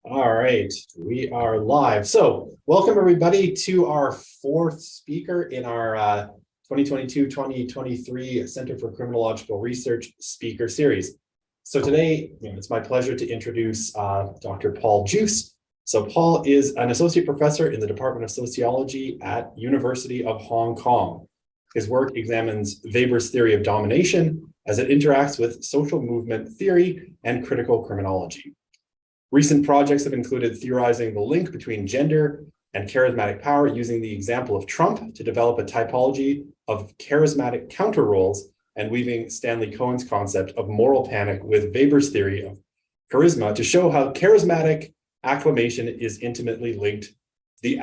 All right, we are live. So welcome everybody to our fourth speaker in our 2022-2023 Center for Criminological Research speaker series. So today, it's my pleasure to introduce Dr. Paul Joosse. So Paul is an associate professor in the Department of Sociology at University of Hong Kong. His work examines Weber's theory of domination as it interacts with social movement theory and critical criminology. Recent projects have included theorizing the link between gender and charismatic power using the example of Trump to develop a typology of charismatic counter roles and weaving Stanley Cohen's concept of moral panic with Weber's theory of charisma to show how charismatic acclamation is intimately linked to the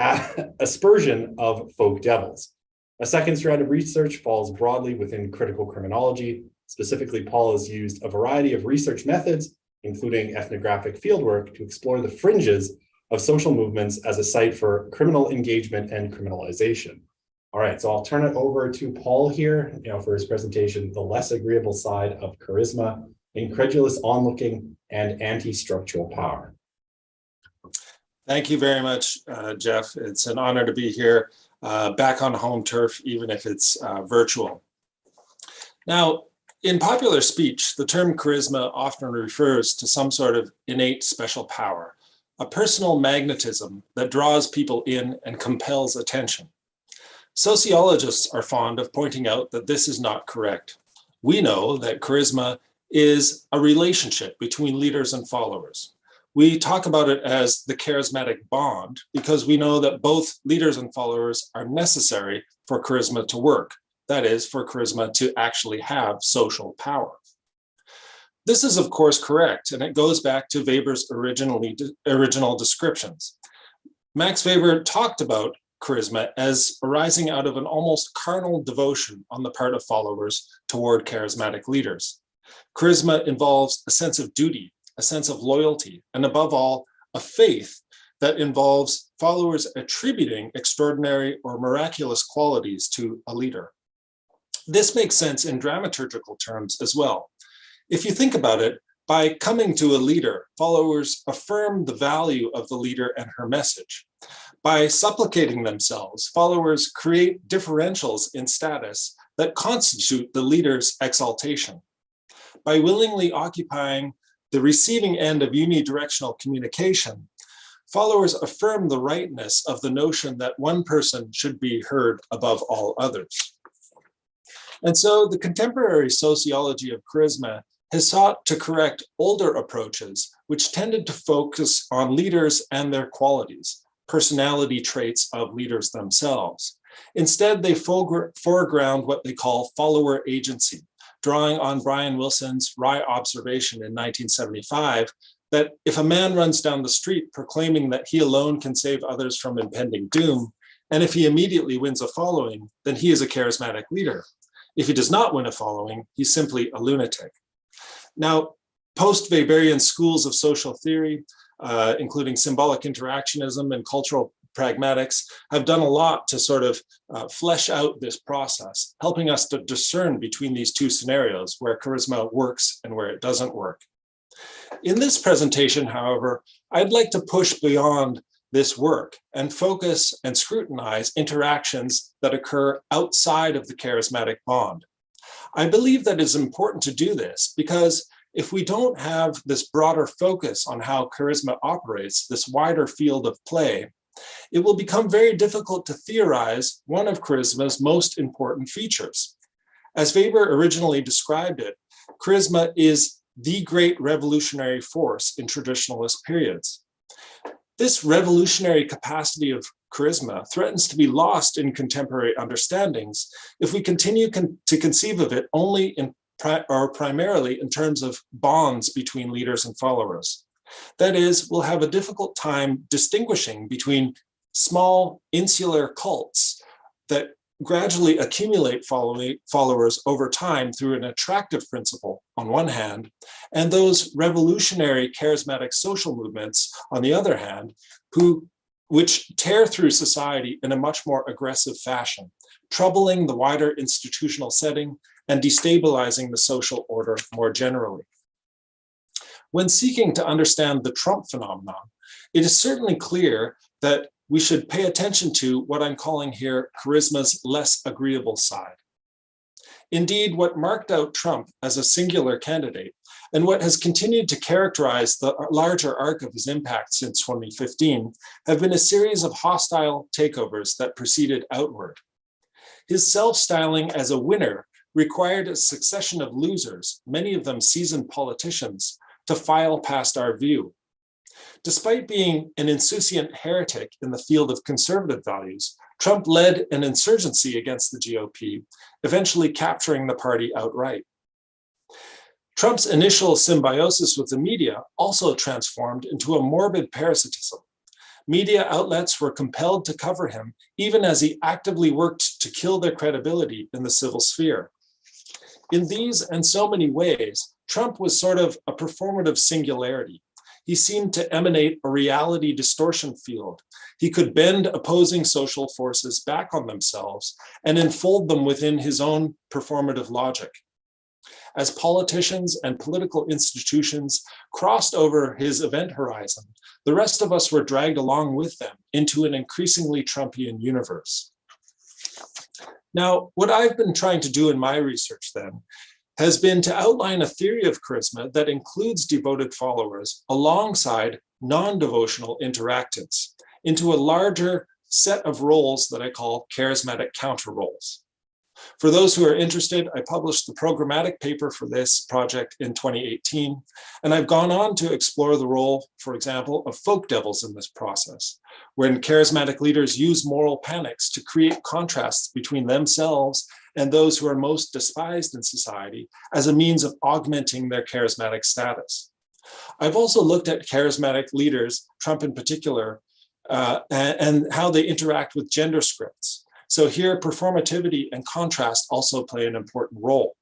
aspersion of folk devils. A second strand of research falls broadly within critical criminology. Specifically, Paul has used a variety of research methods including ethnographic fieldwork, to explore the fringes of social movements as a site for criminal engagement and criminalization. All right, so I'll turn it over to Paul here, for his presentation, The Less Agreeable Side of Charisma, Incredulous Onlooking, and Anti-Structural Power. Thank you very much, Jeff. It's an honor to be here, back on home turf, even if it's virtual. Now, in popular speech, the term charisma often refers to some sort of innate special power, a personal magnetism that draws people in and compels attention. Sociologists are fond of pointing out that this is not correct. We know that charisma is a relationship between leaders and followers. We talk about it as the charismatic bond because we know that both leaders and followers are necessary for charisma to work. That is, for charisma to actually have social power. This is, of course, correct, and it goes back to Weber's original descriptions. Max Weber talked about charisma as arising out of an almost carnal devotion on the part of followers toward charismatic leaders. Charisma involves a sense of duty, a sense of loyalty, and above all, a faith that involves followers attributing extraordinary or miraculous qualities to a leader. This makes sense in dramaturgical terms as well. If you think about it, by coming to a leader, followers affirm the value of the leader and her message. By supplicating themselves, followers create differentials in status that constitute the leader's exaltation. By willingly occupying the receiving end of unidirectional communication, followers affirm the rightness of the notion that one person should be heard above all others. And so the contemporary sociology of charisma has sought to correct older approaches, which tended to focus on leaders and their qualities, personality traits of leaders themselves. Instead, they foreground what they call follower agency, drawing on Brian Wilson's wry observation in 1975 that if a man runs down the street proclaiming that he alone can save others from impending doom, and if he immediately wins a following, then he is a charismatic leader. If he does not win a following, he's simply a lunatic. Now, post-Weberian schools of social theory, including symbolic interactionism and cultural pragmatics, have done a lot to sort of flesh out this process, helping us to discern between these two scenarios where charisma works and where it doesn't work. In this presentation, however, I'd like to push beyond this work and focus and scrutinize interactions that occur outside of the charismatic bond. I believe that it's important to do this because if we don't have this broader focus on how charisma operates, this wider field of play, it will become very difficult to theorize one of charisma's most important features. As Weber originally described it, charisma is the great revolutionary force in traditionalist periods. This revolutionary capacity of charisma threatens to be lost in contemporary understandings if we continue to conceive of it only or primarily in terms of bonds between leaders and followers. That is, we'll have a difficult time distinguishing between small insular cults that gradually accumulate followers over time through an attractive principle on one hand, and those revolutionary charismatic social movements on the other hand, which tear through society in a much more aggressive fashion, troubling the wider institutional setting and destabilizing the social order more generally. When seeking to understand the Trump phenomenon, it is certainly clear that we should pay attention to what I'm calling here charisma's less agreeable side. Indeed, what marked out Trump as a singular candidate and what has continued to characterize the larger arc of his impact since 2015 have been a series of hostile takeovers that proceeded outward. His self-styling as a winner required a succession of losers, many of them seasoned politicians, to file past our view. Despite being an insouciant heretic in the field of conservative values, Trump led an insurgency against the GOP, eventually capturing the party outright. Trump's initial symbiosis with the media also transformed into a morbid parasitism. Media outlets were compelled to cover him, even as he actively worked to kill their credibility in the civil sphere. In these and so many ways, Trump was sort of a performative singularity. He seemed to emanate a reality distortion field. He could bend opposing social forces back on themselves and enfold them within his own performative logic. As politicians and political institutions crossed over his event horizon, the rest of us were dragged along with them into an increasingly Trumpian universe. Now, what I've been trying to do in my research then has been to outline a theory of charisma that includes devoted followers alongside non-devotional interactives into a larger set of roles that I call charismatic counter roles. For those who are interested, I published the programmatic paper for this project in 2018, and I've gone on to explore the role, for example, of folk devils in this process, when charismatic leaders use moral panics to create contrasts between themselves and those who are most despised in society as a means of augmenting their charismatic status. I've also looked at charismatic leaders, Trump in particular, and how they interact with gender scripts. So here, performativity and contrast also play an important role.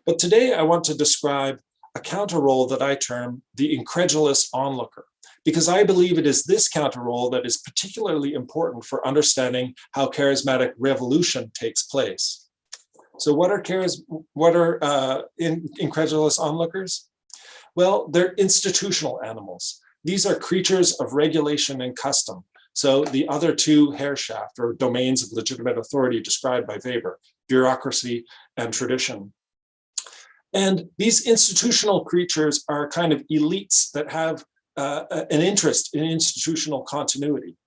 But today I want to describe a counter role that I term the incredulous onlooker, because I believe it is this counter role that is particularly important for understanding how charismatic revolution takes place. So what are incredulous onlookers? Well, they're institutional animals. These are creatures of regulation and custom. So the other two hair shaft or domains of legitimate authority described by Weber, bureaucracy and tradition. And these institutional creatures are kind of elites that have an interest in institutional continuity.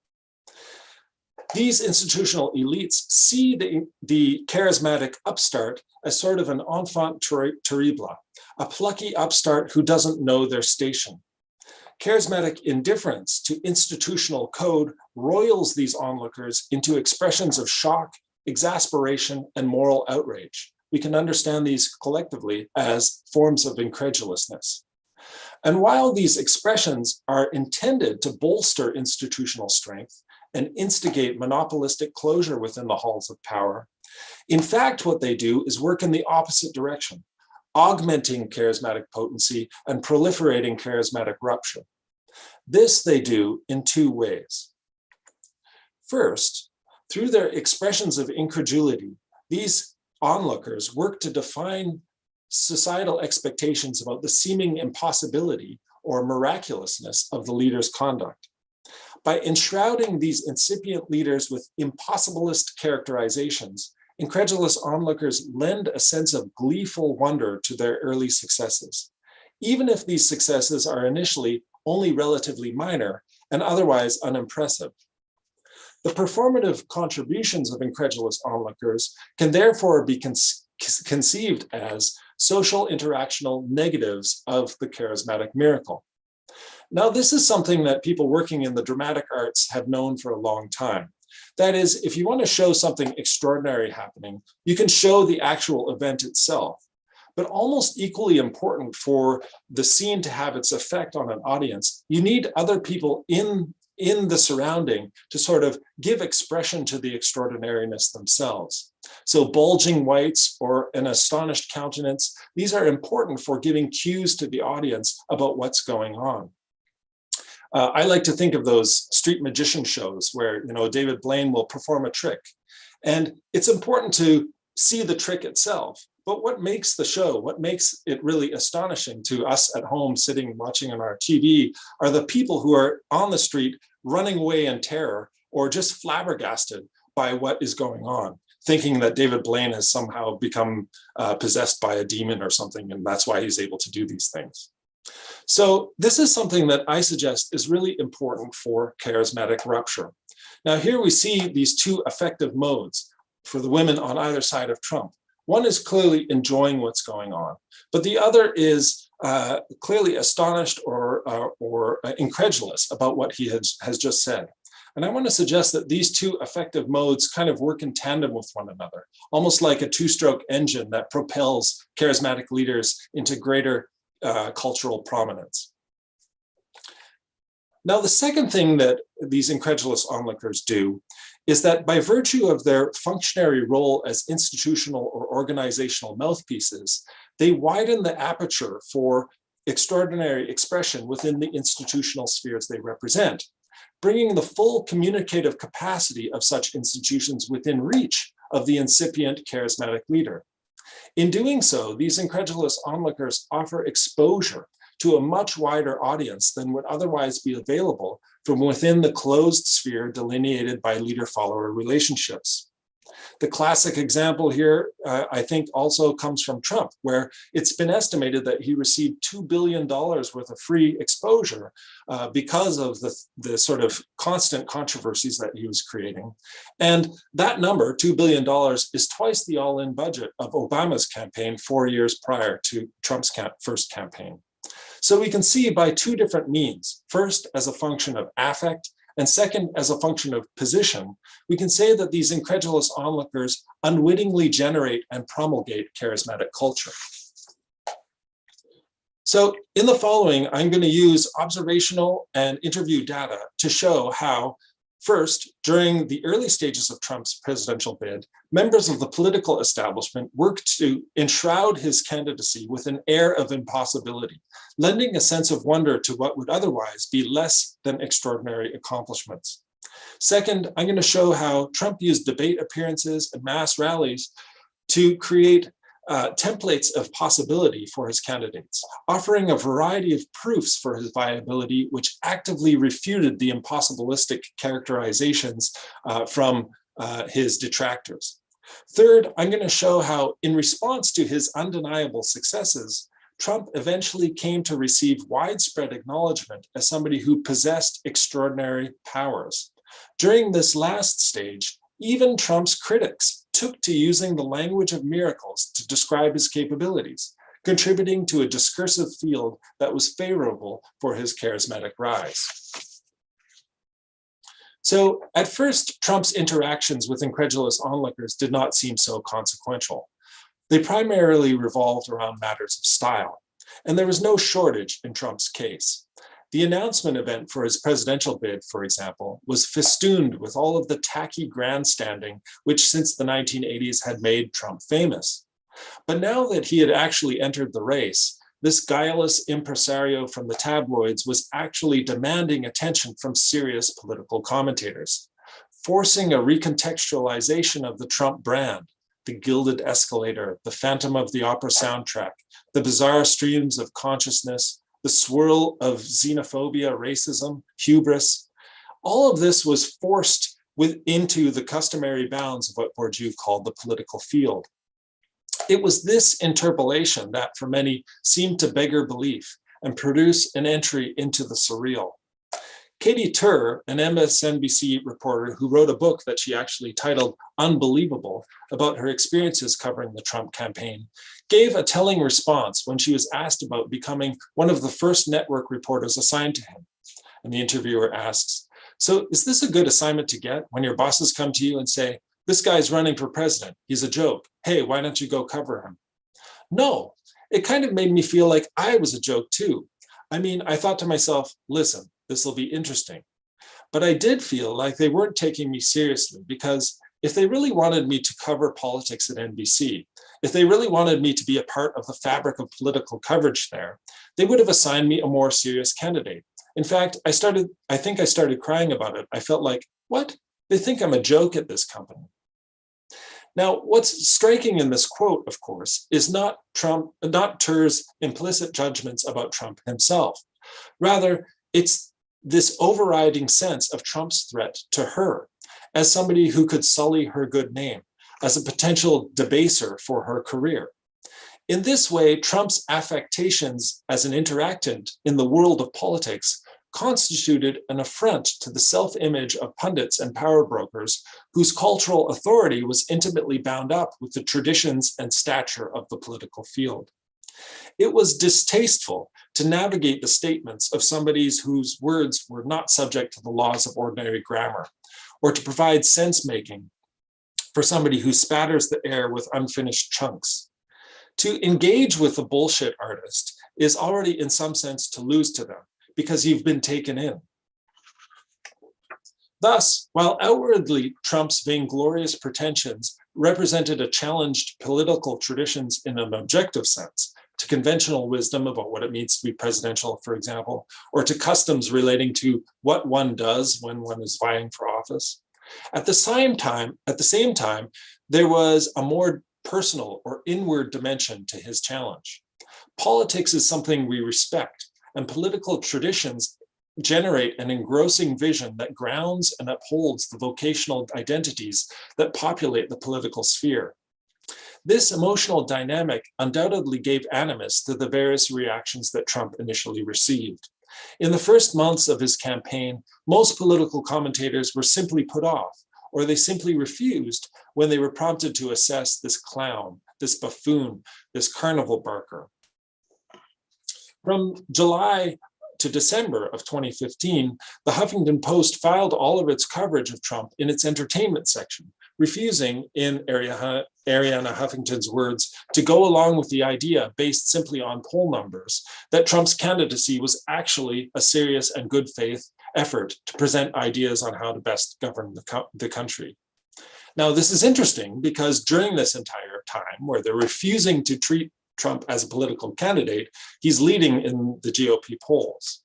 These institutional elites see the charismatic upstart as sort of an enfant terrible, a plucky upstart who doesn't know their station. Charismatic indifference to institutional code roils these onlookers into expressions of shock, exasperation, and moral outrage. We can understand these collectively as forms of incredulousness. And while these expressions are intended to bolster institutional strength and instigate monopolistic closure within the halls of power, in fact, what they do is work in the opposite direction, augmenting charismatic potency and proliferating charismatic rupture. This they do in two ways. First, through their expressions of incredulity, these onlookers work to define societal expectations about the seeming impossibility or miraculousness of the leader's conduct. By enshrouding these incipient leaders with impossibilist characterizations, incredulous onlookers lend a sense of gleeful wonder to their early successes, even if these successes are initially only relatively minor and otherwise unimpressive. The performative contributions of incredulous onlookers can therefore be conceived as social interactional negatives of the charismatic miracle. Now, this is something that people working in the dramatic arts have known for a long time. That is, if you want to show something extraordinary happening, you can show the actual event itself. But almost equally important for the scene to have its effect on an audience, you need other people in the surrounding to sort of give expression to the extraordinariness themselves. So bulging whites or an astonished countenance, these are important for giving cues to the audience about what's going on. I like to think of those street magician shows where, David Blaine will perform a trick. And it's important to see the trick itself, But what makes the show, what makes it really astonishing to us at home sitting watching on our TV are the people who are on the street running away in terror or just flabbergasted by what is going on, thinking that David Blaine has somehow become possessed by a demon or something, and that's why he's able to do these things. So this is something that I suggest is really important for charismatic rupture. Now here we see these two affective modes for the women on either side of Trump. One is clearly enjoying what's going on, but the other is clearly astonished or incredulous about what he has just said. And I want to suggest that these two affective modes kind of work in tandem with one another, almost like a two-stroke engine that propels charismatic leaders into greater cultural prominence. Now, the second thing that these incredulous onlookers do is that by virtue of their functionary role as institutional or organizational mouthpieces, they widen the aperture for extraordinary expression within the institutional spheres they represent, bringing the full communicative capacity of such institutions within reach of the incipient charismatic leader. In doing so, these incredulous onlookers offer exposure to a much wider audience than would otherwise be available from within the closed sphere delineated by leader-follower relationships. The classic example here, I think, also comes from Trump, where it's been estimated that he received $2 billion worth of free exposure because of the sort of constant controversies that he was creating. And that number, $2 billion, is twice the all-in budget of Obama's campaign 4 years prior to Trump's first campaign. So we can see by two different means, first as a function of affect, and second as a function of position, we can say that these incredulous onlookers unwittingly generate and promulgate charismatic culture. So in the following, I'm going to use observational and interview data to show how, first, during the early stages of Trump's presidential bid, members of the political establishment worked to enshroud his candidacy with an air of impossibility, lending a sense of wonder to what would otherwise be less than extraordinary accomplishments. Second, I'm going to show how Trump used debate appearances and mass rallies to create templates of possibility for his candidates, offering a variety of proofs for his viability, which actively refuted the impossibilistic characterizations from his detractors. Third, I'm going to show how, in response to his undeniable successes, Trump eventually came to receive widespread acknowledgement as somebody who possessed extraordinary powers. During this last stage, even Trump's critics took to using the language of miracles to describe his capabilities, contributing to a discursive field that was favorable for his charismatic rise. So at first, Trump's interactions with incredulous onlookers did not seem so consequential. They primarily revolved around matters of style, and there was no shortage in Trump's case. The announcement event for his presidential bid, for example, was festooned with all of the tacky grandstanding, which since the 1980s had made Trump famous. But now that he had actually entered the race, this guileless impresario from the tabloids was actually demanding attention from serious political commentators, forcing a recontextualization of the Trump brand, the gilded escalator, the Phantom of the Opera soundtrack, the bizarre streams of consciousness, the swirl of xenophobia, racism, hubris. All of this was forced into the customary bounds of what Bourdieu called the political field. It was this interpolation that, for many, seemed to beggar belief and produce an entry into the surreal. Katie Tur, an MSNBC reporter who wrote a book that she actually titled Unbelievable about her experiences covering the Trump campaign, gave a telling response when she was asked about becoming one of the first network reporters assigned to him. And the interviewer asks, "So is this a good assignment to get when your bosses come to you and say, 'This guy's running for president, he's a joke. Hey, why don't you go cover him?'" No, it kind of made me feel like I was a joke too. I mean, I thought to myself, listen, this will be interesting. But I did feel like they weren't taking me seriously, because if they really wanted me to cover politics at NBC, if they really wanted me to be a part of the fabric of political coverage there, they would have assigned me a more serious candidate. In fact, I think I started crying about it. I felt like, what? They think I'm a joke at this company. Now, what's striking in this quote, of course, is not Tur's implicit judgments about Trump himself. Rather, it's this overriding sense of Trump's threat to her as somebody who could sully her good name, as a potential debaser for her career. In this way, Trump's affectations as an interactant in the world of politics constituted an affront to the self-image of pundits and power brokers whose cultural authority was intimately bound up with the traditions and stature of the political field. It was distasteful to navigate the statements of somebody whose words were not subject to the laws of ordinary grammar, or to provide sense-making for somebody who spatters the air with unfinished chunks. To engage with a bullshit artist is already in some sense to lose to them, because you've been taken in. Thus, while outwardly Trump's vainglorious pretensions represented a challenge to political traditions in an objective sense, to conventional wisdom about what it means to be presidential, for example, or to customs relating to what one does when one is vying for office, at the same time, there was a more personal or inward dimension to his challenge. Politics is something we respect, and political traditions generate an engrossing vision that grounds and upholds the vocational identities that populate the political sphere. This emotional dynamic undoubtedly gave animus to the various reactions that Trump initially received. In the first months of his campaign, most political commentators were simply put off, or they simply refused when they were prompted to assess this clown, this buffoon, this carnival barker. From July to December of 2015, the Huffington Post filed all of its coverage of Trump in its entertainment section, refusing, in Arianna Huffington's words, to go along with the idea, based simply on poll numbers, that Trump's candidacy was actually a serious and good faith effort to present ideas on how to best govern the country. Now, this is interesting because during this entire time, where they're refusing to treat Trump as a political candidate, he's leading in the GOP polls.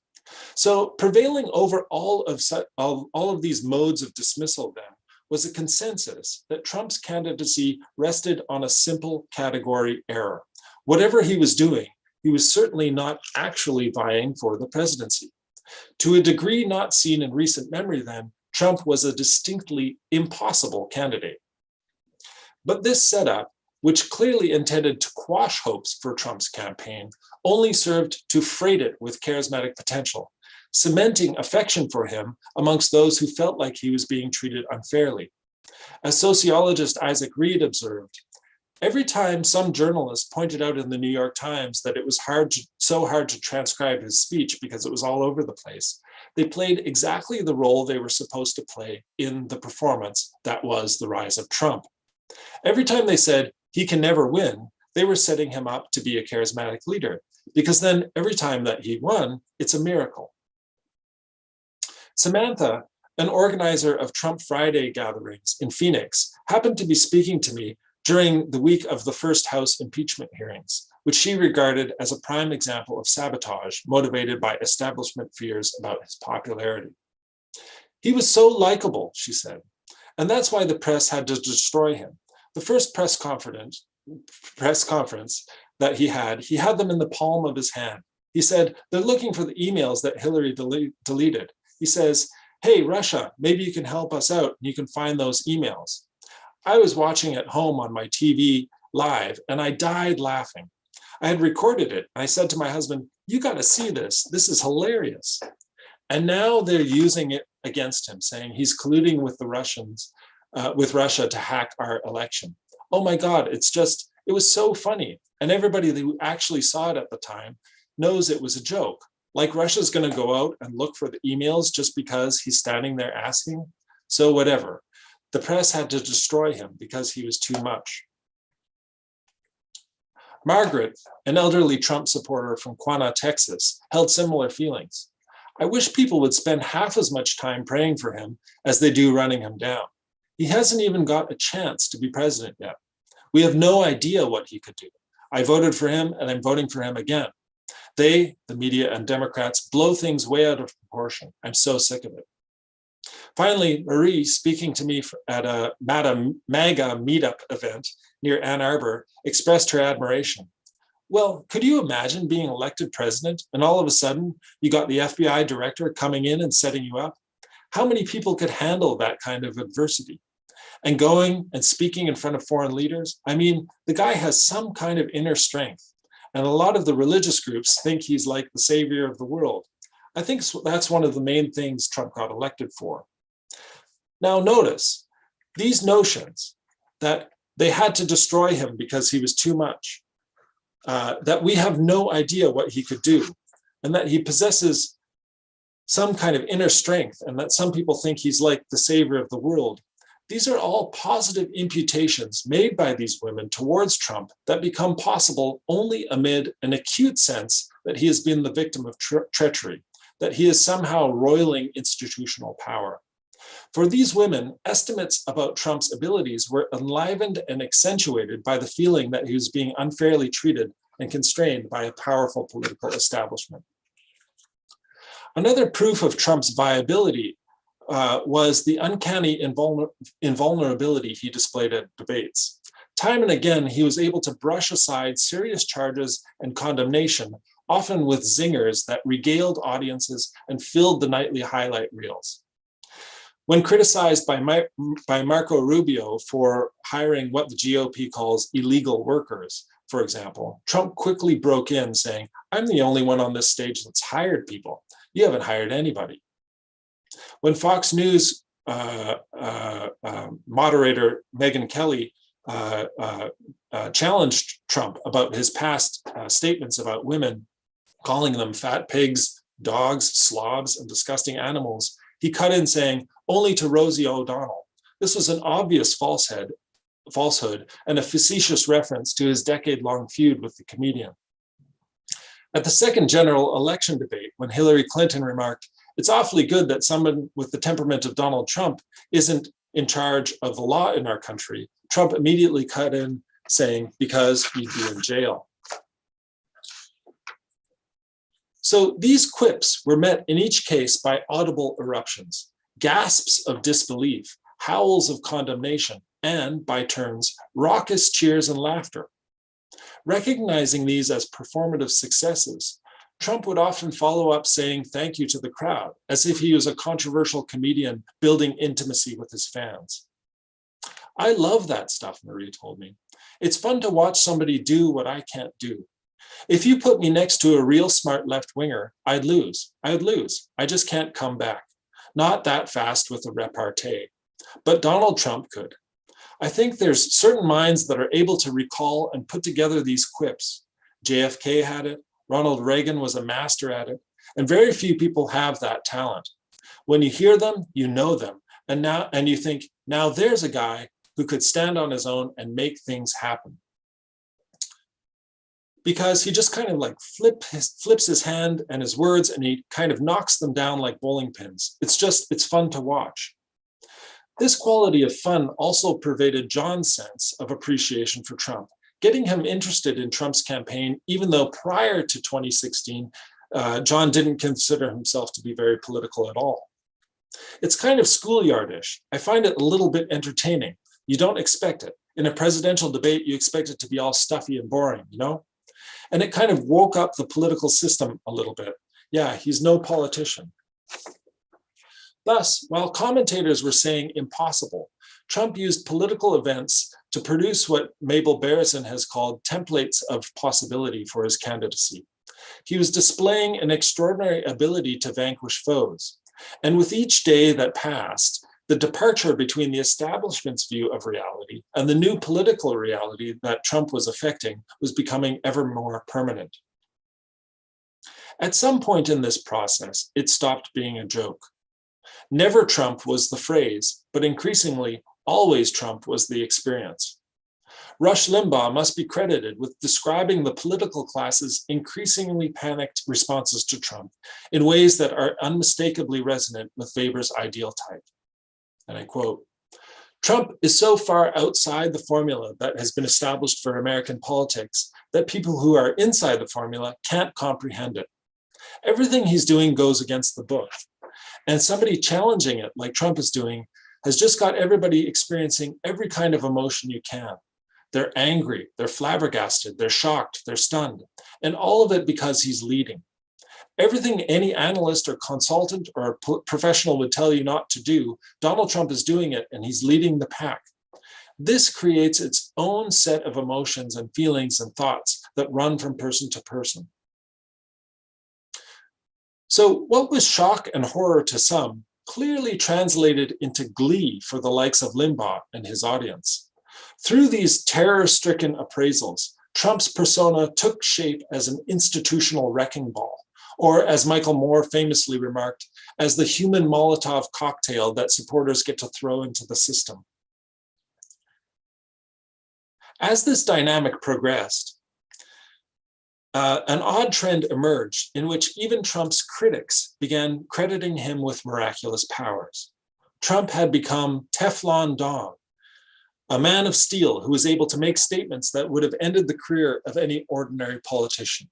So prevailing over all of these modes of dismissal then was a consensus that Trump's candidacy rested on a simple category error. Whatever he was doing, he was certainly not actually vying for the presidency. To a degree not seen in recent memory then, Trump was a distinctly impossible candidate. But this setup, which clearly intended to quash hopes for Trump's campaign, only served to freight it with charismatic potential, cementing affection for him amongst those who felt like he was being treated unfairly. As sociologist Isaac Reed observed, every time some journalist pointed out in the New York Times that it was so hard to transcribe his speech because it was all over the place, they played exactly the role they were supposed to play in the performance that was the rise of Trump. Every time they said, he can never win, they were setting him up to be a charismatic leader, because then every time that he won, it's a miracle. Samantha, an organizer of Trump Friday gatherings in Phoenix, happened to be speaking to me during the week of the first House impeachment hearings, which she regarded as a prime example of sabotage motivated by establishment fears about his popularity. He was so likable, she said, and that's why the press had to destroy him. The first press conference that he had them in the palm of his hand. He said, they're looking for the emails that Hillary deleted. He says, hey, Russia, maybe you can help us out and you can find those emails. I was watching at home on my TV live and I died laughing. I had recorded it. I said to my husband, you got to see this. This is hilarious. And now they're using it against him, saying he's colluding with the Russians, with Russia to hack our election. Oh my God, it was so funny. And everybody who actually saw it at the time knows it was a joke. Like Russia's going to go out and look for the emails just because he's standing there asking. So whatever. The press had to destroy him because he was too much. Margaret, an elderly Trump supporter from Quanah, Texas, held similar feelings. I wish people would spend half as much time praying for him as they do running him down. He hasn't even got a chance to be president yet. We have no idea what he could do. I voted for him and I'm voting for him again. They, the media and Democrats, blow things way out of proportion. I'm so sick of it. Finally, Marie, speaking to me at a MAGA meetup event near Ann Arbor, expressed her admiration. Well, could you imagine being elected president and all of a sudden you got the FBI director coming in and setting you up? How many people could handle that kind of adversity? And going and speaking in front of foreign leaders? I mean, the guy has some kind of inner strength. And a lot of the religious groups think he's like the savior of the world. I think that's one of the main things Trump got elected for. Now notice, these notions that they had to destroy him because he was too much, that we have no idea what he could do, and that he possesses some kind of inner strength, and that some people think he's like the savior of the world. These are all positive imputations made by these women towards Trump that become possible only amid an acute sense that he has been the victim of treachery, that he is somehow roiling institutional power. For these women, estimates about Trump's abilities were enlivened and accentuated by the feeling that he was being unfairly treated and constrained by a powerful political establishment. Another proof of Trump's viability was the uncanny invulnerability he displayed at debates. Time and again, he was able to brush aside serious charges and condemnation, often with zingers that regaled audiences and filled the nightly highlight reels. When criticized by Marco Rubio for hiring what the GOP calls illegal workers, for example, Trump quickly broke in saying, "I'm the only one on this stage that's hired people. You haven't hired anybody." When Fox News moderator Megyn Kelly challenged Trump about his past statements about women, calling them fat pigs, dogs, slobs, and disgusting animals, he cut in saying, "Only to Rosie O'Donnell." This was an obvious falsehood and a facetious reference to his decade-long feud with the comedian. At the second general election debate, when Hillary Clinton remarked, "It's awfully good that someone with the temperament of Donald Trump isn't in charge of the law in our country," Trump immediately cut in saying, "Because he'd be in jail." So these quips were met in each case by audible eruptions, gasps of disbelief, howls of condemnation, and, by turns, raucous cheers and laughter. Recognizing these as performative successes, Trump would often follow up saying thank you to the crowd, as if he was a controversial comedian building intimacy with his fans. "I love that stuff," Marie told me. "It's fun to watch somebody do what I can't do. If you put me next to a real smart left-winger, I'd lose. I just can't come back. Not that fast with a repartee. But Donald Trump could. I think there's certain minds that are able to recall and put together these quips. JFK had it, Ronald Reagan was a master at it, and very few people have that talent. When you hear them, you know them, and you think, now there's a guy who could stand on his own and make things happen." Because he just kind of like flips his hand and his words, and he kind of knocks them down like bowling pins. It's fun to watch. This quality of fun also pervaded John's sense of appreciation for Trump, getting him interested in Trump's campaign, even though prior to 2016, John didn't consider himself to be very political at all. It's kind of schoolyardish. I find it a little bit entertaining. You don't expect it. In a presidential debate, you expect it to be all stuffy and boring, you know? And it kind of woke up the political system a little bit. Yeah, he's no politician. Thus, while commentators were saying impossible, Trump used political events to produce what Mabel Barrison has called templates of possibility for his candidacy. He was displaying an extraordinary ability to vanquish foes. And with each day that passed, the departure between the establishment's view of reality and the new political reality that Trump was affecting was becoming ever more permanent. At some point in this process, it stopped being a joke. Never Trump was the phrase, but increasingly, always Trump was the experience. Rush Limbaugh must be credited with describing the political class's increasingly panicked responses to Trump in ways that are unmistakably resonant with Weber's ideal type. And I quote, "Trump is so far outside the formula that has been established for American politics that people who are inside the formula can't comprehend it. Everything he's doing goes against the book. And somebody challenging it, like Trump is doing, has just got everybody experiencing every kind of emotion you can. They're angry, they're flabbergasted, they're shocked, they're stunned, and all of it because he's leading. Everything any analyst or consultant or professional would tell you not to do, Donald Trump is doing it, and he's leading the pack. This creates its own set of emotions and feelings and thoughts that run from person to person. So what was shock and horror to some clearly translated into glee for the likes of Limbaugh and his audience. Through these terror-stricken appraisals, Trump's persona took shape as an institutional wrecking ball, or as Michael Moore famously remarked, as the human Molotov cocktail that supporters get to throw into the system. As this dynamic progressed, an odd trend emerged in which even Trump's critics began crediting him with miraculous powers. Trump had become Teflon Don, a man of steel who was able to make statements that would have ended the career of any ordinary politician.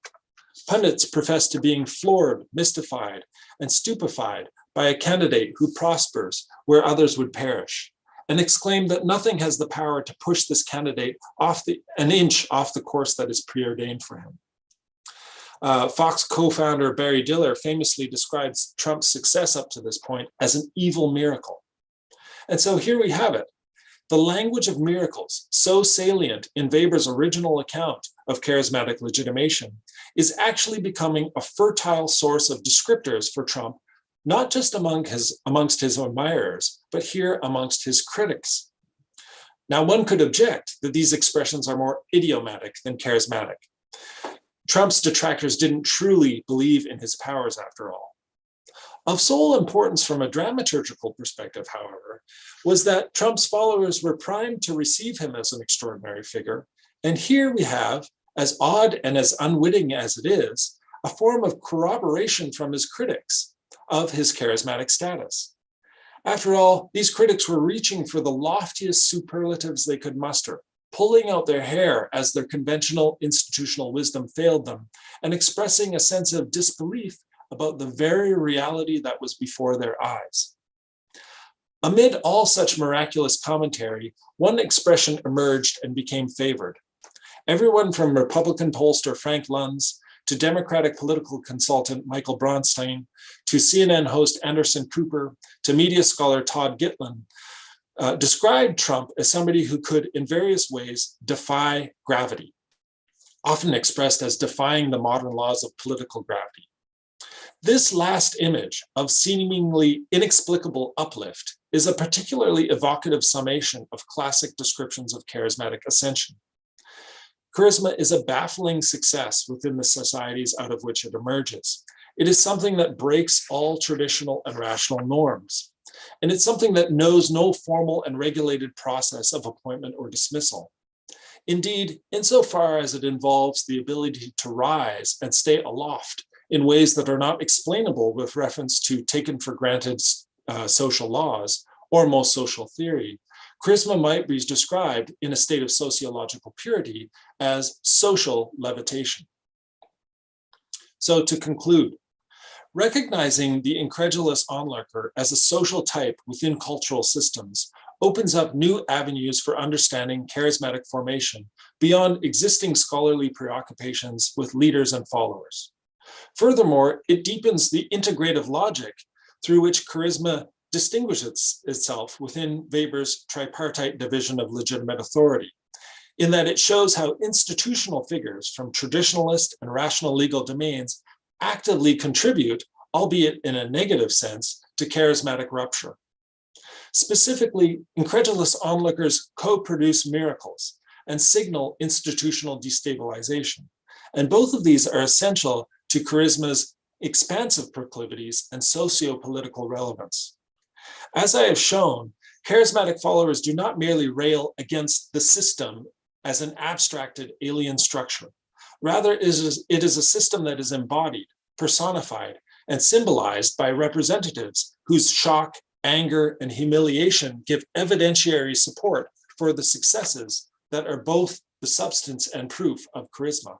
Pundits professed to being floored, mystified, and stupefied by a candidate who prospers where others would perish, and exclaimed that nothing has the power to push this candidate an inch off the course that is preordained for him. Fox co-founder Barry Diller famously describes Trump's success up to this point as an evil miracle. And so here we have it. The language of miracles, so salient in Weber's original account of charismatic legitimation, is actually becoming a fertile source of descriptors for Trump, not just amongst his admirers, but here amongst his critics. Now, one could object that these expressions are more idiomatic than charismatic. Trump's detractors didn't truly believe in his powers after all. Of sole importance from a dramaturgical perspective, however, was that Trump's followers were primed to receive him as an extraordinary figure. And here we have, as odd and as unwitting as it is, a form of corroboration from his critics of his charismatic status. After all, these critics were reaching for the loftiest superlatives they could muster, pulling out their hair as their conventional institutional wisdom failed them, and expressing a sense of disbelief about the very reality that was before their eyes. Amid all such miraculous commentary, one expression emerged and became favored. Everyone from Republican pollster Frank Luntz to Democratic political consultant Michael Bronstein to CNN host Anderson Cooper to media scholar Todd Gitlin described Trump as somebody who could, in various ways, defy gravity, often expressed as defying the modern laws of political gravity. This last image of seemingly inexplicable uplift is a particularly evocative summation of classic descriptions of charismatic ascension. Charisma is a baffling success within the societies out of which it emerges. It is something that breaks all traditional and rational norms. And it's something that knows no formal and regulated process of appointment or dismissal. Indeed, insofar as it involves the ability to rise and stay aloft in ways that are not explainable with reference to taken for granted social laws or most social theory, charisma might be described in a state of sociological purity as social levitation. So to conclude, recognizing the incredulous onlooker as a social type within cultural systems opens up new avenues for understanding charismatic formation beyond existing scholarly preoccupations with leaders and followers. Furthermore, it deepens the integrative logic through which charisma distinguishes itself within Weber's tripartite division of legitimate authority, in that it shows how institutional figures from traditionalist and rational legal domains actively contribute, albeit in a negative sense, to charismatic rupture. Specifically, incredulous onlookers co-produce miracles and signal institutional destabilization. And both of these are essential to charisma's expansive proclivities and socio-political relevance. As I have shown, charismatic followers do not merely rail against the system as an abstracted alien structure. Rather, it is a system that is embodied, personified, and symbolized by representatives whose shock, anger, and humiliation give evidentiary support for the successes that are both the substance and proof of charisma.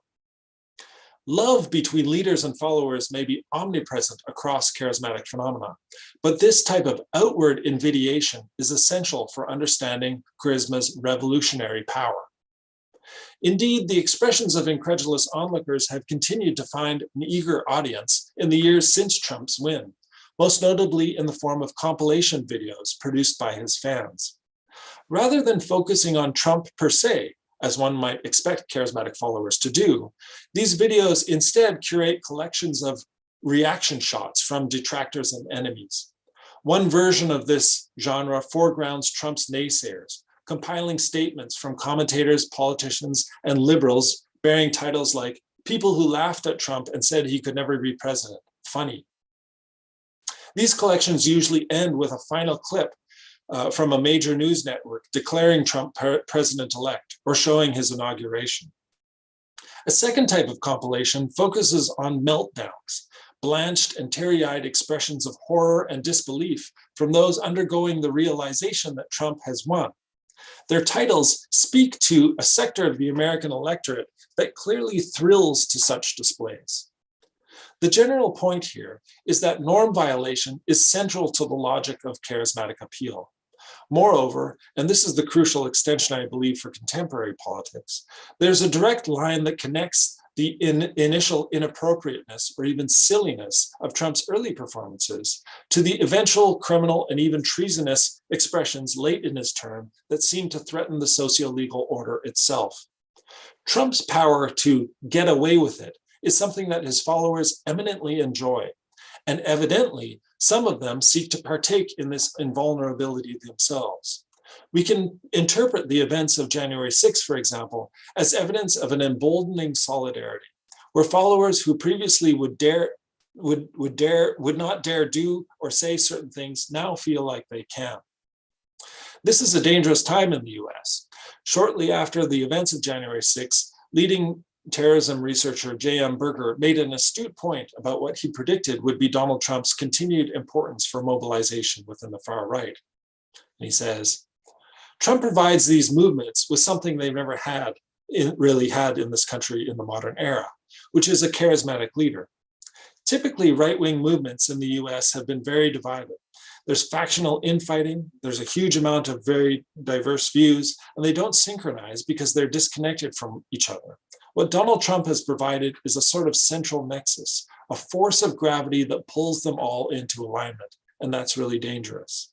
Love between leaders and followers may be omnipresent across charismatic phenomena, but this type of outward invidiation is essential for understanding charisma's revolutionary power. Indeed, the expressions of incredulous onlookers have continued to find an eager audience in the years since Trump's win, most notably in the form of compilation videos produced by his fans. Rather than focusing on Trump per se, as one might expect charismatic followers to do, these videos instead curate collections of reaction shots from detractors and enemies. One version of this genre foregrounds Trump's naysayers, compiling statements from commentators, politicians, and liberals bearing titles like "People who laughed at Trump and said he could never be president, funny." These collections usually end with a final clip from a major news network declaring Trump president-elect or showing his inauguration. A second type of compilation focuses on meltdowns, blanched and teary-eyed expressions of horror and disbelief from those undergoing the realization that Trump has won. Their titles speak to a sector of the American electorate that clearly thrills to such displays. The general point here is that norm violation is central to the logic of charismatic appeal. Moreover, and this is the crucial extension, I believe, for contemporary politics, there's a direct line that connects the initial inappropriateness or even silliness of Trump's early performances to the eventual criminal and even treasonous expressions late in his term that seem to threaten the socio-legal order itself. Trump's power to get away with it is something that his followers eminently enjoy, and evidently, some of them seek to partake in this invulnerability themselves. We can interpret the events of January 6th, for example, as evidence of an emboldening solidarity, where followers who previously would not dare do or say certain things now feel like they can. This is a dangerous time in the US. Shortly after the events of January 6th, leading terrorism researcher J.M. Berger made an astute point about what he predicted would be Donald Trump's continued importance for mobilization within the far right. And he says, Trump provides these movements with something they've never really had in this country in the modern era, which is a charismatic leader. Typically, right-wing movements in the US have been very divided. There's factional infighting, there's a huge amount of very diverse views, and they don't synchronize because they're disconnected from each other. What Donald Trump has provided is a sort of central nexus, a force of gravity that pulls them all into alignment, and that's really dangerous.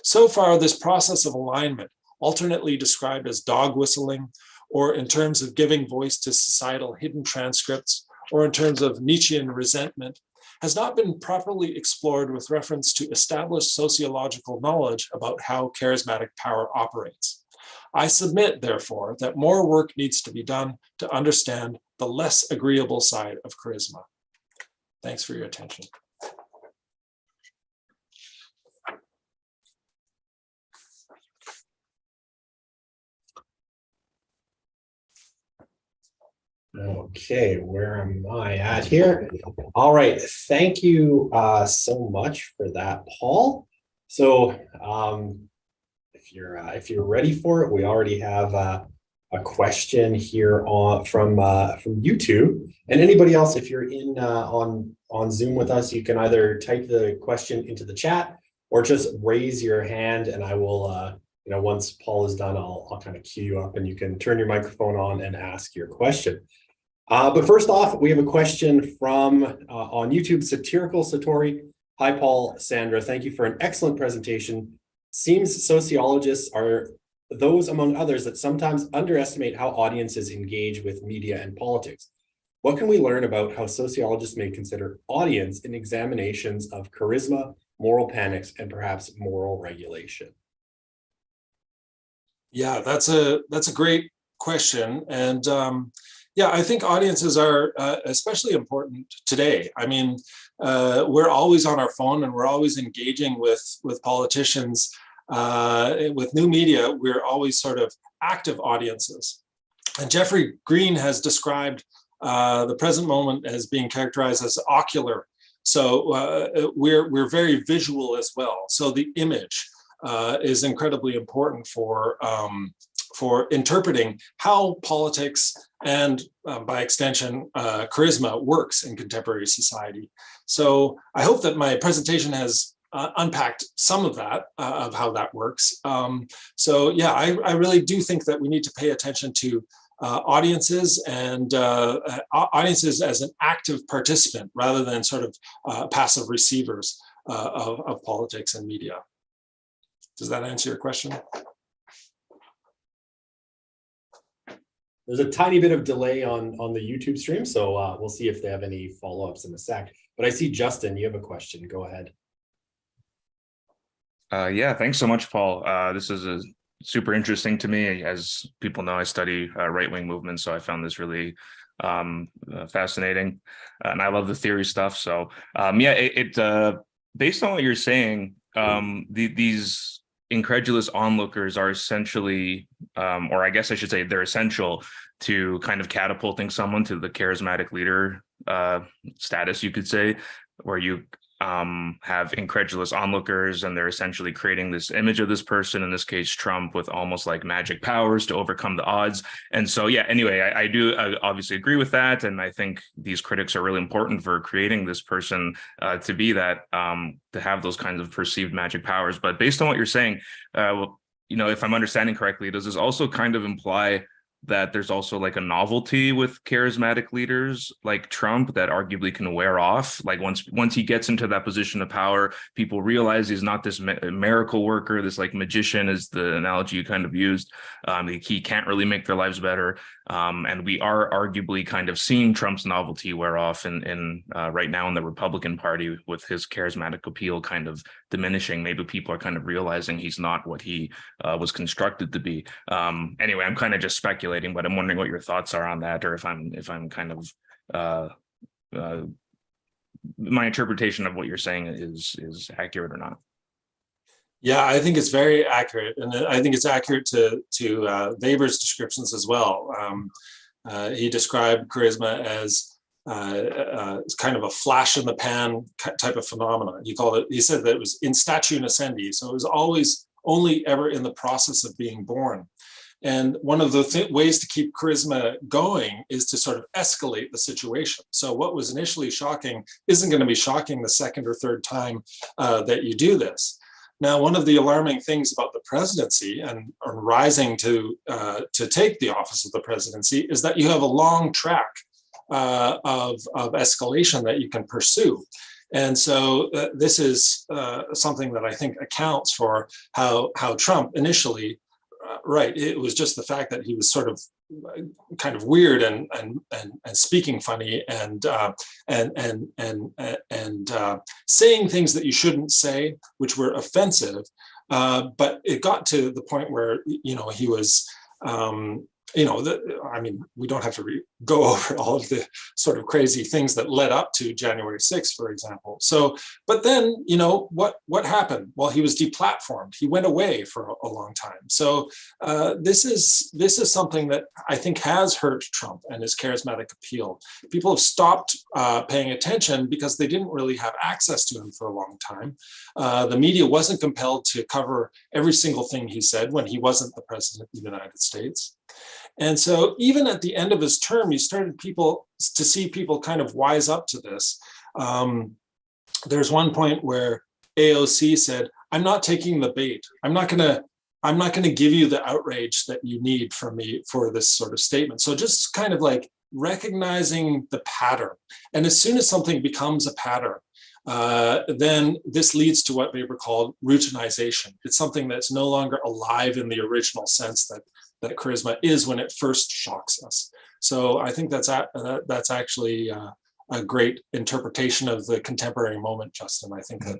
So far, this process of alignment, alternately described as dog whistling, or in terms of giving voice to societal hidden transcripts, or in terms of Nietzschean resentment, has not been properly explored with reference to established sociological knowledge about how charismatic power operates. I submit, therefore, that more work needs to be done to understand the less agreeable side of charisma. Thanks for your attention. Okay, where am I at here? All right, thank you so much for that, Paul. So if you're ready for it, we already have a question here from YouTube. And anybody else, if you're in on Zoom with us, you can either type the question into the chat or just raise your hand, and I will once Paul is done, I'll kind of cue you up and you can turn your microphone on and ask your question. But first off, we have a question from on YouTube, Satirical Satori. Hi, Paul, Sandra. Thank you for an excellent presentation. Seems sociologists are those, among others, that sometimes underestimate how audiences engage with media and politics. What can we learn about how sociologists may consider audience in examinations of charisma, moral panics, and perhaps moral regulation? Yeah, that's a great question. And yeah, I think audiences are especially important today. I mean, we're always on our phone and we're always engaging with politicians. With new media, we're always sort of active audiences. And Jeffrey Green has described the present moment as being characterized as ocular. So we're very visual as well. So the image is incredibly important for for interpreting how politics and by extension, charisma works in contemporary society. So I hope that my presentation has unpacked some of that, of how that works. So yeah, I really do think that we need to pay attention to audiences and audiences as an active participant rather than sort of passive receivers of politics and media. Does that answer your question? There's a tiny bit of delay on the YouTube stream, so we'll see if they have any follow-ups in a sec. But I see Justin, you have a question. Go ahead. Yeah, thanks so much, Paul. This is super interesting to me. As people know, I study right-wing movements, so I found this really fascinating, and I love the theory stuff. So yeah, based on what you're saying, these incredulous onlookers are essentially, or I guess I should say they're essential to kind of catapulting someone to the charismatic leader status, you could say, where you have incredulous onlookers, and they're essentially creating this image of this person, in this case Trump, with almost like magic powers to overcome the odds. And so yeah, anyway, I do obviously agree with that, and I think these critics are really important for creating this person to be that, to have those kinds of perceived magic powers. But based on what you're saying, if I'm understanding correctly, does this also kind of imply that there's also like a novelty with charismatic leaders like Trump that arguably can wear off? Like once he gets into that position of power, people realize he's not this miracle worker, this like magician is the analogy you kind of used. He can't really make their lives better. And we are arguably kind of seeing Trump's novelty wear off in right now in the Republican Party, with his charismatic appeal kind of diminishing. Maybe people are kind of realizing he's not what he was constructed to be. Anyway, I'm kind of just speculating, but I'm wondering what your thoughts are on that, or if I'm kind of my interpretation of what you're saying is accurate or not. Yeah, I think it's very accurate, and I think it's accurate to Weber's descriptions as well. He described charisma as kind of a flash in the pan type of phenomenon. He said that it was in statu nascendi, so it was always only ever in the process of being born. And one of the ways to keep charisma going is to sort of escalate the situation. So what was initially shocking isn't going to be shocking the second or third time that you do this. Now, one of the alarming things about the presidency and rising to take the office of the presidency is that you have a long track of escalation that you can pursue. And so this is something that I think accounts for how Trump initially, it was just the fact that he was sort of kind of weird and speaking funny and saying things that you shouldn't say, which were offensive. But it got to the point where he was. We don't have to go over all of the sort of crazy things that led up to January 6th, for example. So, but then, what happened? Well, he was deplatformed. He went away for a long time. So this is something that I think has hurt Trump and his charismatic appeal. People have stopped paying attention because they didn't really have access to him for a long time. The media wasn't compelled to cover every single thing he said when he wasn't the president of the United States. And so even at the end of his term, you started to see people kind of wise up to this. There's one point where AOC said, "I'm not taking the bait. I'm not gonna give you the outrage that you need from me for this sort of statement." So just kind of like recognizing the pattern. And as soon as something becomes a pattern, then this leads to what Weber called routinization. It's something that's no longer alive in the original sense that charisma is when it first shocks us. So I think that's actually a great interpretation of the contemporary moment, Justin. I think that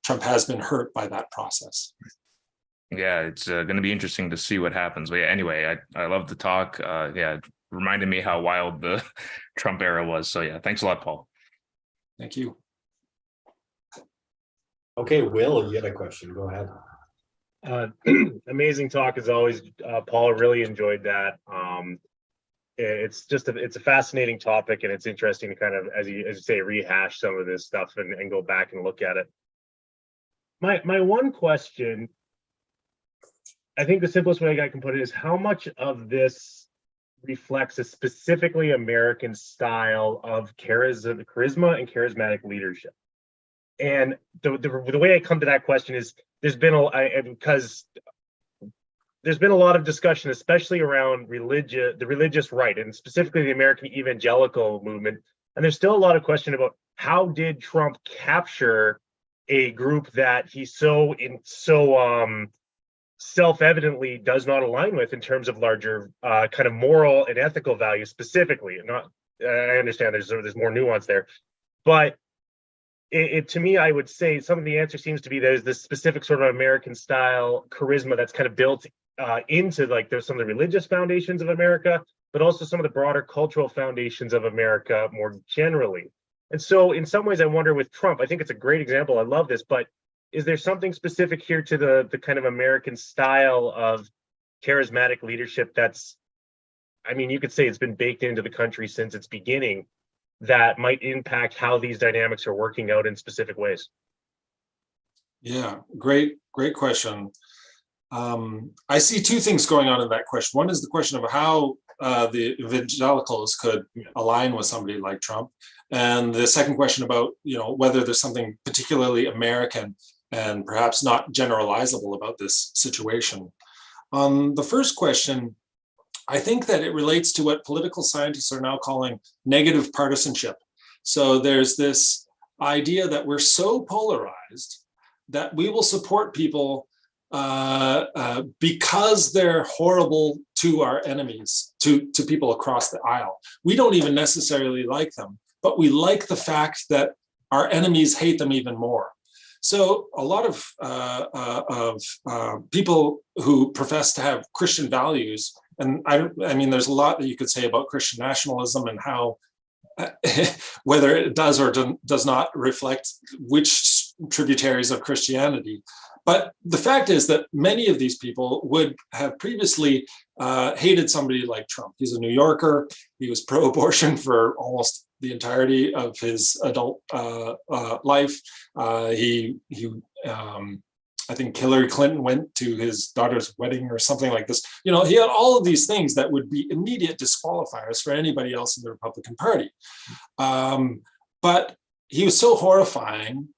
Trump has been hurt by that process. Yeah, it's going to be interesting to see what happens. But yeah, anyway, I love the talk. It reminded me how wild the Trump era was. So yeah, thanks a lot, Paul. Thank you. Okay, Will, you had a question. Go ahead. Amazing talk as always, Paul. Really enjoyed that. It's a fascinating topic, and it's interesting to kind of, as you say, rehash some of this stuff and go back and look at it. My one question, I think the simplest way I can put it is how much of this reflects a specifically American style of charisma and charismatic leadership. And the way I come to that question is because there's been a lot of discussion, especially around the religious right, and specifically the American evangelical movement. And there's still a lot of question about how did Trump capture a group that he so self-evidently does not align with in terms of larger kind of moral and ethical values specifically. Not, I understand there's more nuance there, but to me, I would say some of the answer seems to be there's this specific sort of American style charisma that's kind of built into like there's some of the religious foundations of America, but also some of the broader cultural foundations of America more generally. And so in some ways, I wonder with Trump, I think it's a great example. I love this, but is there something specific here to the kind of American style of charismatic leadership that's, I mean, you could say it's been baked into the country since its beginning, that might impact how these dynamics are working out in specific ways? Yeah, great question. I see two things going on in that question. One is the question of how the evangelicals could align with somebody like Trump, and the second question about whether there's something particularly American and perhaps not generalizable about this situation. On the first question, I think that it relates to what political scientists are now calling negative partisanship. So there's this idea that we're so polarized that we will support people because they're horrible to our enemies, to people across the aisle. We don't even necessarily like them, but we like the fact that our enemies hate them even more. So a lot of people who profess to have Christian values, and I mean, there's a lot that you could say about Christian nationalism and how whether it does or does not reflect which tributaries of Christianity. But the fact is that many of these people would have previously hated somebody like Trump. He's a New Yorker. He was pro-abortion for almost the entirety of his adult life. I think Hillary Clinton went to his daughter's wedding or something like this. He had all of these things that would be immediate disqualifiers for anybody else in the Republican Party. But he was so horrifying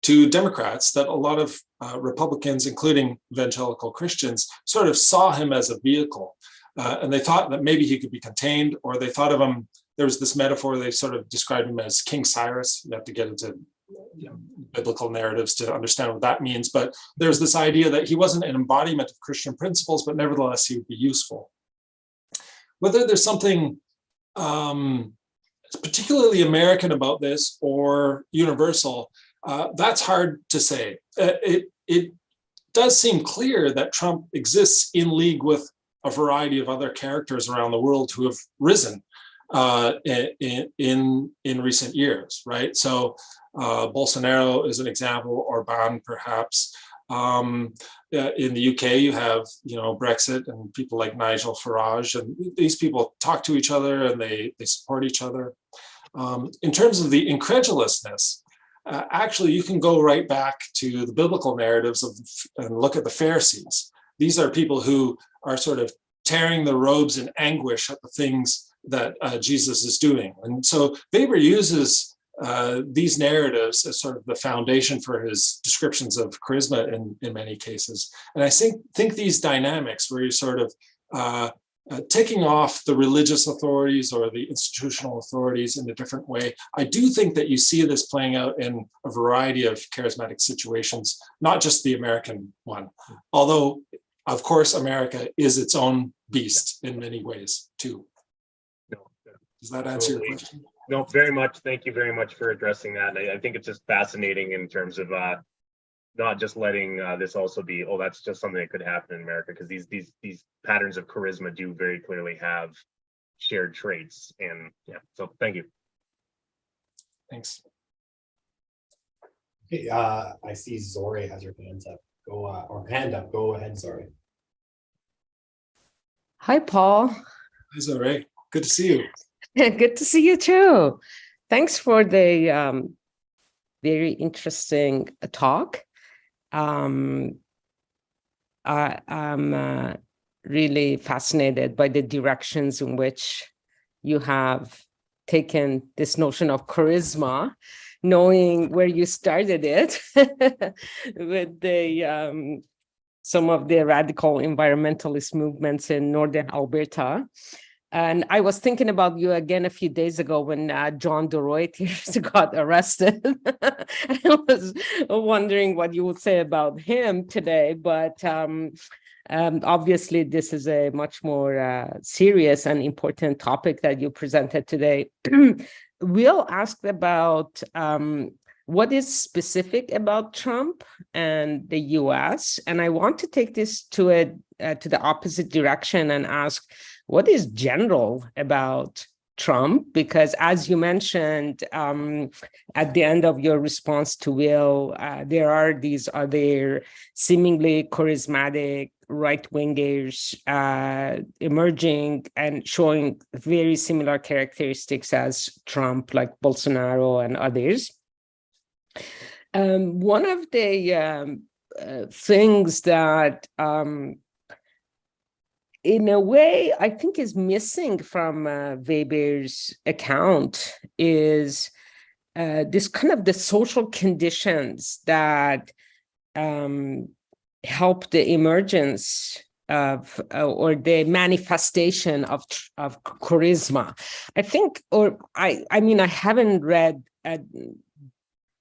to Democrats that a lot of Republicans, including evangelical Christians, sort of saw him as a vehicle. And they thought that maybe he could be contained, or they thought of him, there was this metaphor, they sort of described him as King Cyrus. You have to get into biblical narratives to understand what that means. But there's this idea that he wasn't an embodiment of Christian principles, but nevertheless, he would be useful. Whether there's something particularly American about this or universal, that's hard to say. It does seem clear that Trump exists in league with a variety of other characters around the world who have risen in recent years, right? So Bolsonaro is an example, Orban perhaps. In the UK, you have Brexit and people like Nigel Farage, and these people talk to each other and they support each other. In terms of the incredulousness, actually, you can go right back to the biblical narratives and look at the Pharisees. These are people who are sort of tearing their robes in anguish at the things that Jesus is doing. And so Weber uses these narratives as sort of the foundation for his descriptions of charisma in many cases. And I think these dynamics where you're sort of taking off the religious authorities or the institutional authorities in a different way, I do think that you see this playing out in a variety of charismatic situations, not just the American one. Although, of course, America is its own beast in many ways too. Does that answer your question? No, very much. Thank you very much for addressing that. I think it's just fascinating in terms of not just letting this also be, oh, that's just something that could happen in America, because these patterns of charisma do very clearly have shared traits. And yeah, so thank you. Thanks. Okay, I see Zore has her hands up. Or hand up. Go ahead, Zore. Hi, Paul. Hi, Zore. Good to see you. Good to see you too. Thanks for the very interesting talk. I I'm really fascinated by the directions in which you have taken this notion of charisma, knowing where you started it with the some of the radical environmentalist movements in northern Alberta. And I was thinking about you again a few days ago when John DeRoy got arrested. I was wondering what you would say about him today, but obviously this is a much more serious and important topic that you presented today. Will asked about what is specific about Trump and the US, and I want to take this to the opposite direction and ask, what is general about Trump? Because as you mentioned at the end of your response to Will, there are these other seemingly charismatic right-wingers emerging and showing very similar characteristics as Trump, like Bolsonaro and others. One of the things that in a way, I think is missing from Weber's account is this kind of the social conditions that help the emergence of or the manifestation of charisma. I think, or I mean, I haven't read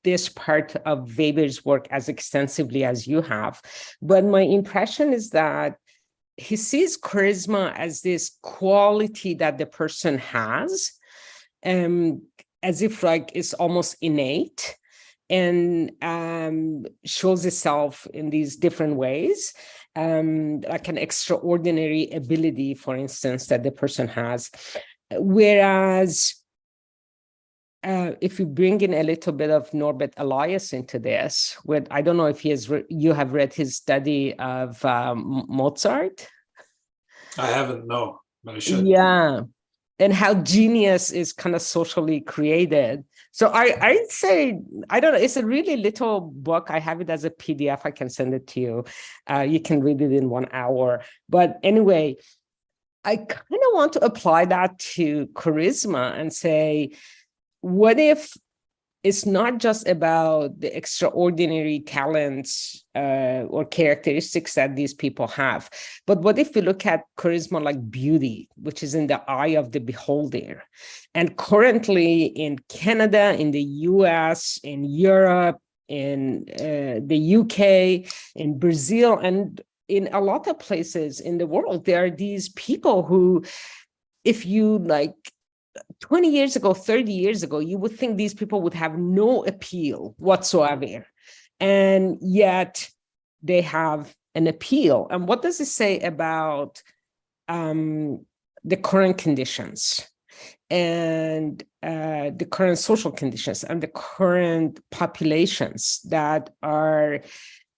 this part of Weber's work as extensively as you have, but my impression is that he sees charisma as this quality that the person has, as if like it's almost innate, and shows itself in these different ways, like an extraordinary ability, for instance, that the person has. Whereas if you bring in a little bit of Norbert Elias into this, with I don't know if you have read his study of Mozart. I haven't, no, but I should. Yeah, and how genius is kind of socially created. So I'd say, I don't know, it's a really little book. I have it as a PDF. I can send it to you. You can read it in 1 hour. But anyway, I kind of want to apply that to charisma and say, what if it's not just about the extraordinary talents or characteristics that these people have, but what if we look at charisma like beauty, which is in the eye of the beholder? And currently in Canada, in the US, in Europe, in the UK, in Brazil, and in a lot of places in the world, there are these people who, if you like, 20 years ago, 30 years ago, you would think these people would have no appeal whatsoever. And yet they have an appeal. And what does it say about the current conditions and the current social conditions and the current populations that are,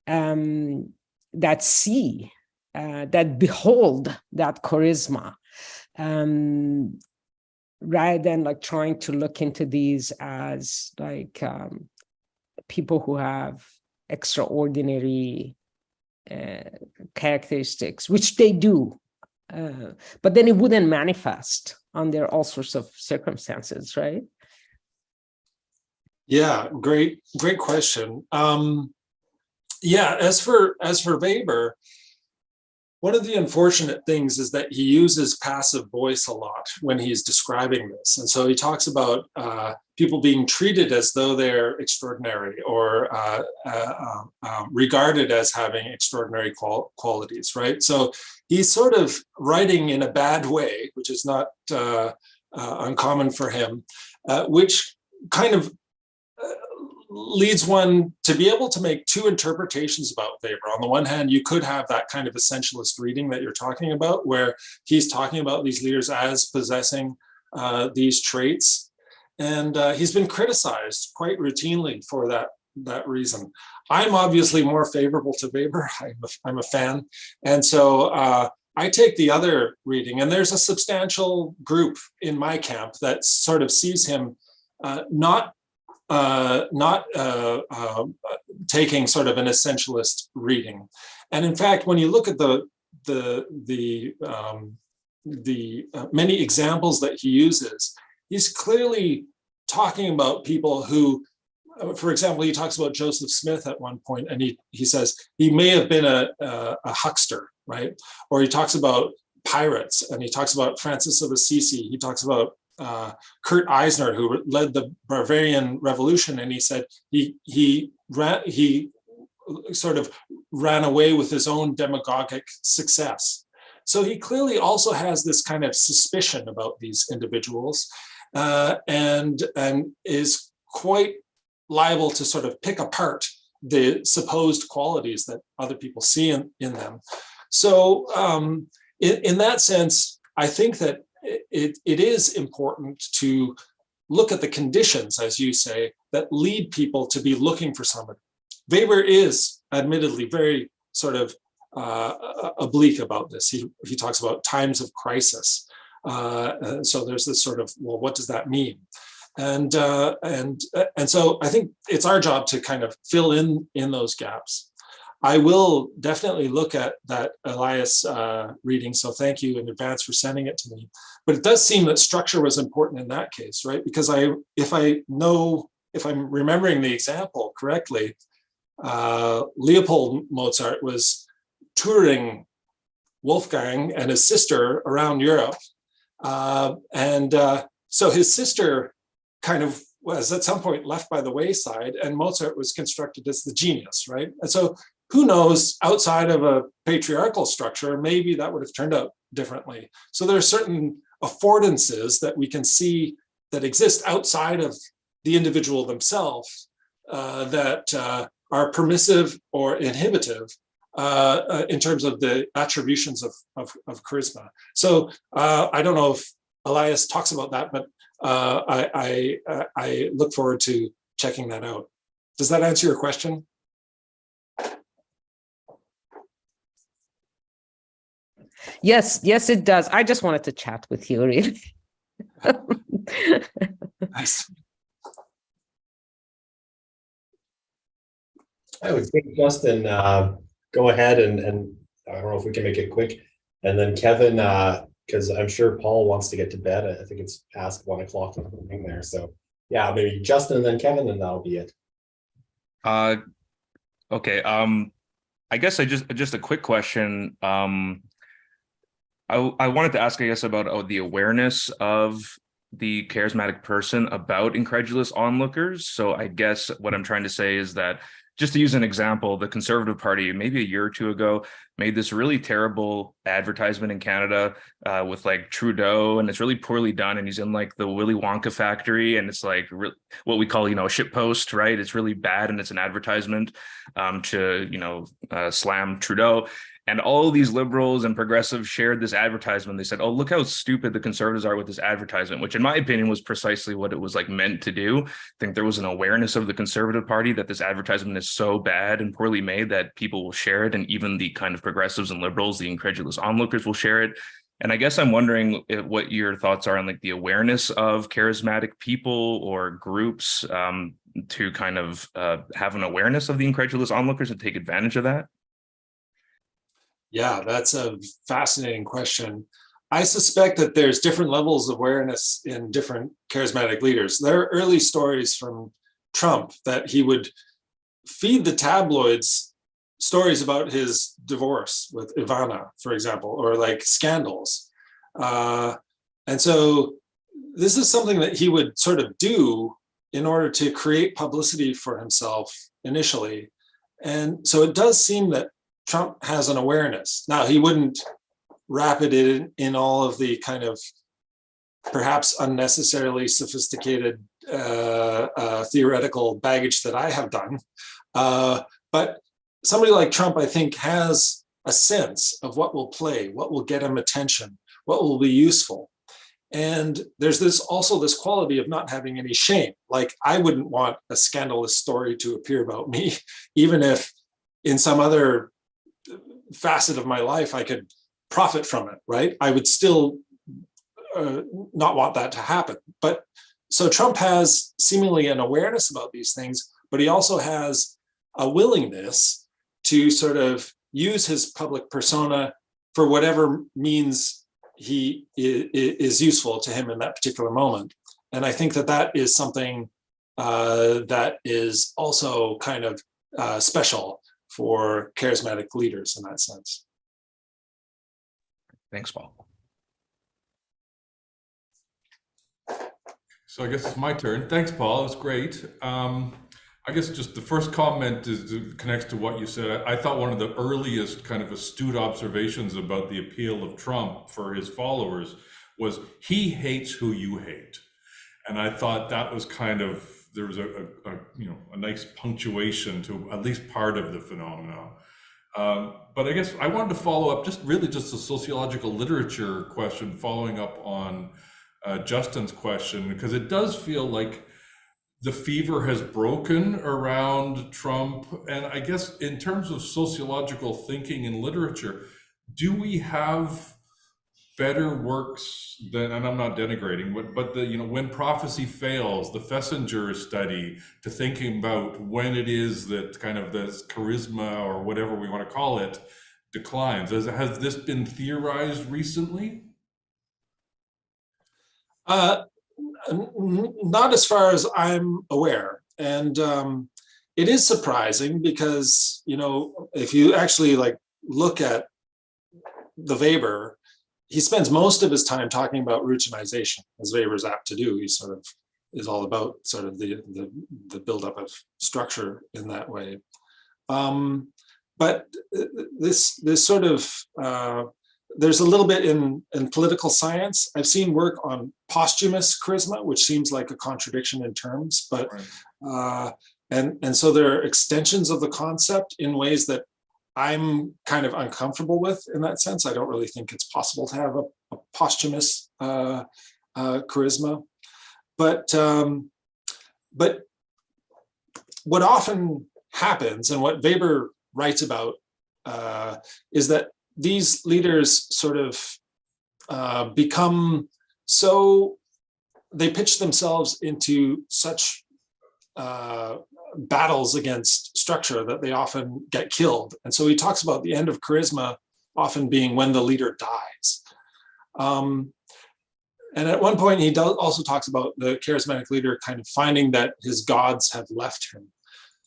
that see, that behold that charisma? Rather than like trying to look into these as like people who have extraordinary characteristics, which they do, but then it wouldn't manifest under all sorts of circumstances, right? Yeah, great question. Yeah, as for Weber, one of the unfortunate things is that he uses passive voice a lot when he's describing this. And so he talks about people being treated as though they're extraordinary or regarded as having extraordinary qualities, right? So he's sort of writing in a bad way, which is not uncommon for him, which kind of leads one to be able to make two interpretations about Weber. On the one hand, you could have that kind of essentialist reading that you're talking about, where he's talking about these leaders as possessing these traits. And he's been criticized quite routinely for that reason. I'm obviously more favorable to Weber. I'm a fan. And so I take the other reading, and there's a substantial group in my camp that sort of sees him not taking sort of an essentialist reading. And in fact, when you look at the many examples that he uses, he's clearly talking about people who, for example, he talks about Joseph Smith at one point, and he says he may have been a huckster, right? Or he talks about pirates, and he talks about Francis of Assisi. He talks about Kurt Eisner, who led the Bavarian Revolution, and he said he sort of ran away with his own demagogic success. So he clearly also has this kind of suspicion about these individuals, and is quite liable to sort of pick apart the supposed qualities that other people see in them. So in that sense, I think that it is important to look at the conditions, as you say, that lead people to be looking for somebody. Weber is admittedly very sort of oblique about this. He talks about times of crisis. So there's this sort of, well, what does that mean? And so I think it's our job to kind of fill in those gaps. I will definitely look at that Elias reading, so thank you in advance for sending it to me. But it does seem that structure was important in that case, right? Because if I'm remembering the example correctly, Leopold Mozart was touring Wolfgang and his sister around Europe. So his sister kind of was at some point left by the wayside, and Mozart was constructed as the genius, right? And so who knows, outside of a patriarchal structure, maybe that would have turned out differently. So there are certain affordances that we can see that exist outside of the individual themselves that are permissive or inhibitive in terms of the attributions of charisma. So I don't know if Elias talks about that, but I look forward to checking that out. Does that answer your question? Yes, it does. I just wanted to chat with you, really. Nice. I would think Justin, go ahead and I don't know if we can make it quick. And then Kevin, because I'm sure Paul wants to get to bed. I think it's past 1 o'clock in the morning there. So yeah, maybe Justin and then Kevin, and that'll be it. Okay. I guess just a quick question. I wanted to ask, I guess, about the awareness of the charismatic person about incredulous onlookers. So I guess what I'm trying to say is that, just to use an example, the Conservative Party, maybe a year or two ago, made this really terrible advertisement in Canada with like Trudeau, and it's really poorly done. And he's in like the Willy Wonka factory, and it's like what we call, a shit post, right? It's really bad, and it's an advertisement to, slam Trudeau. And all these liberals and progressives shared this advertisement. They said, oh, look how stupid the Conservatives are with this advertisement, which in my opinion was precisely what it was like meant to do. I think there was an awareness of the Conservative Party that this advertisement is so bad and poorly made that people will share it. And even the kind of progressives and liberals, the incredulous onlookers, will share it. And I guess I'm wondering what your thoughts are on like the awareness of charismatic people or groups to kind of have an awareness of the incredulous onlookers and take advantage of that. Yeah, that's a fascinating question. I suspect that there's different levels of awareness in different charismatic leaders. There are early stories from Trump that he would feed the tabloids stories about his divorce with Ivana, for example, or like scandals. And so this is something that he would sort of do in order to create publicity for himself initially. And so it does seem that Trump has an awareness. Now, he wouldn't wrap it in all of the kind of perhaps unnecessarily sophisticated theoretical baggage that I have done. But somebody like Trump, I think, has a sense of what will play, what will get him attention, what will be useful. And there's also this quality of not having any shame. Like, I wouldn't want a scandalous story to appear about me, even if in some other facet of my life I could profit from it, right? I would still not want that to happen. But so Trump has seemingly an awareness about these things, but he also has a willingness to sort of use his public persona for whatever means he is useful to him in that particular moment. And I think that that is something that is also kind of special for charismatic leaders in that sense. Thanks, Paul. So I guess it's my turn. Thanks, Paul. It's great. I guess just the first comment connects to what you said. I thought one of the earliest kind of astute observations about the appeal of Trump for his followers was he hates who you hate. And I thought that was kind of, there was a nice punctuation to at least part of the phenomenon. But I guess I wanted to follow up just a sociological literature question following up on Justin's question, because it does feel like the fever has broken around Trump. And I guess in terms of sociological thinking in literature, do we have better works than, and I'm not denigrating, but the, when prophecy fails, the Fessinger study to thinking about when it is that kind of this charisma or whatever we want to call it declines. Has this been theorized recently? Not as far as I'm aware. And it is surprising because, if you actually look at the Weber, he spends most of his time talking about routinization, as Weber's apt to do. He sort of is all about sort of the buildup of structure in that way. But this sort of, there's a little bit in political science. I've seen work on posthumous charisma, which seems like a contradiction in terms, but Right. and so there are extensions of the concept in ways that I'm kind of uncomfortable with in that sense. I don't really think it's possible to have a posthumous charisma, but what often happens and what Weber writes about is that these leaders sort of become so, they pitch themselves into such battles against structure that they often get killed. And so he talks about the end of charisma often being when the leader dies. And at one point, he also talks about the charismatic leader kind of finding that his gods have left him.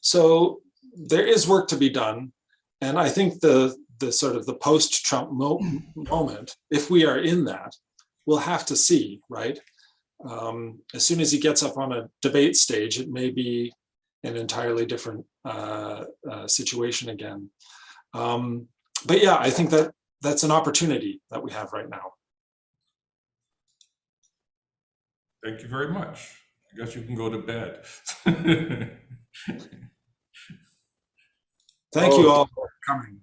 So there is work to be done. And I think the sort of the post-Trump moment, if we are in that, we'll have to see, right? As soon as he gets up on a debate stage, it may be an entirely different situation again. But yeah, I think that that's an opportunity that we have right now. Thank you very much. I guess you can go to bed. Thank you all for coming.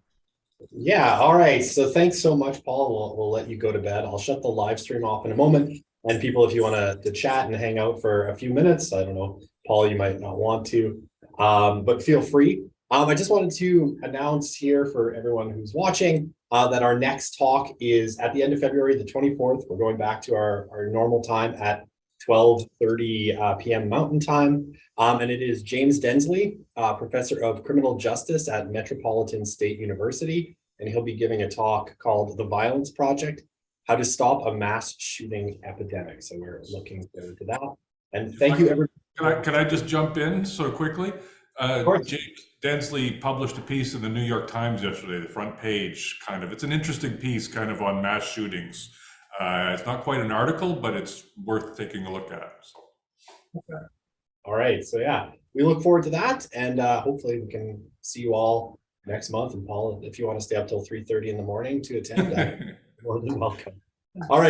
Yeah, all right. So thanks so much, Paul. We'll let you go to bed. I'll shut the live stream off in a moment. And people, if you want to chat and hang out for a few minutes, I don't know, Paul, you might not want to, but feel free. I just wanted to announce here for everyone who's watching that our next talk is at the end of February, the 24th. We're going back to our normal time at 12:30 p.m. Mountain Time. And it is James Densley, professor of criminal justice at Metropolitan State University. And he'll be giving a talk called The Violence Project, How to Stop a Mass Shooting Epidemic. So we're looking forward to that. And thank you, everyone. Can I just jump in so quickly? James Densley published a piece in the New York Times yesterday, the front page kind of. It's an interesting piece kind of on mass shootings. It's not quite an article, but it's worth taking a look at. So. Okay. All right. So yeah, we look forward to that. And hopefully we can see you all next month. And Paul, if you want to stay up till 3:30 in the morning to attend, more than welcome. All right.